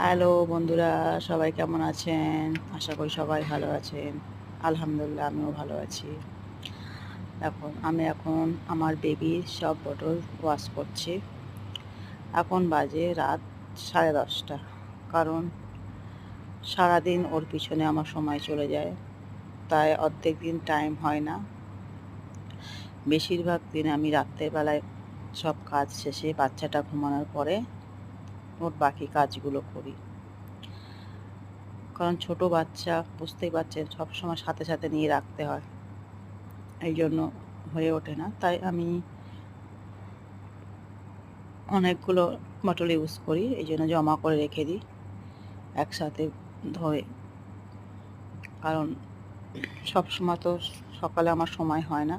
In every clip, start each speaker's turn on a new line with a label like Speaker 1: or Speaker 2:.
Speaker 1: Hello বন্ধুরা, সবাই কেমন আছেন? আশা করি সবাই ভালো আছেন। আলহামদুলিল্লাহ আমিও ভালো আছি। আমি এখন আমার বেবির সব বোতল ওয়াশ করছি। এখন বাজে রাত 10:30। কারণ সারাদিন ওর পিছনে আমার সময় চলে যায়, তাই অর্ধেক দিন টাইম হয় না। বেশিরভাগ দিন আমি রাত্রের বেলায় সব কাজ শেষে বাচ্চাটা ঘুমানোর পরে ওর বাকি কাজগুলো করি। কারণ ছোট বাচ্চা বুঝতেই পারছেন, সবসময় সাথে সাথে নিয়ে রাখতে হয়, এই জন্য হয়ে ওঠে না। তাই আমি অনেকগুলো বটল ইউজ করি, এই জন্য জমা করে রেখে দিই একসাথে ধরে। কারণ সবসময় তো সকালে আমার সময় হয় না,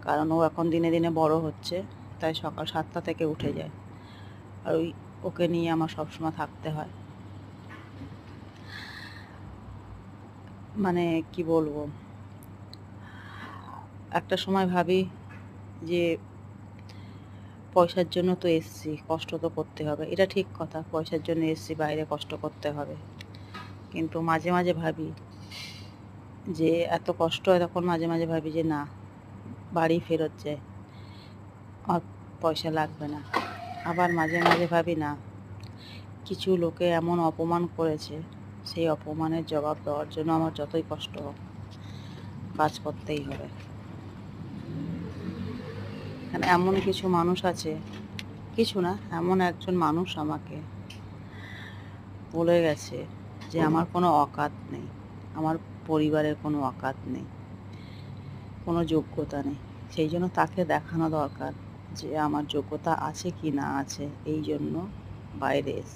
Speaker 1: কারণ ও এখন দিনে দিনে বড় হচ্ছে, তাই সকাল 7টা থেকে উঠে যায়। আর ওকে নিয়ে আমার সবসময় থাকতে হয়। মানে কি বলবো, একটা সময় ভাবি যে পয়সার জন্য তো এসছি, কষ্ট তো করতে হবে। এটা ঠিক কথা, পয়সার জন্য এসছি, বাইরে কষ্ট করতে হবে। কিন্তু মাঝে মাঝে ভাবি যে এত কষ্ট হয়, তখন মাঝে মাঝে ভাবি যে না, বাড়ি ফেরত যায়, আর পয়সা লাগবে না। আবার মাঝে মাঝে ভাবি না, কিছু লোকে এমন অপমান করেছে, সেই অপমানের জবাব দেওয়ার জন্য আমার যতই কষ্ট হোক কাজ করতেই হবে। এখানে এমন কিছু মানুষ আছে, কিছু না, এমন একজন মানুষ আমাকে বলে গেছে যে আমার কোনো অকাত নেই, আমার পরিবারের কোনো অকাত নেই, কোনো যোগ্যতা নেই। সেই জন্য তাকে দেখানো দরকার যে আমার যোগ্যতা আছে কি না আছে, এই জন্য বাইরে এসেছি।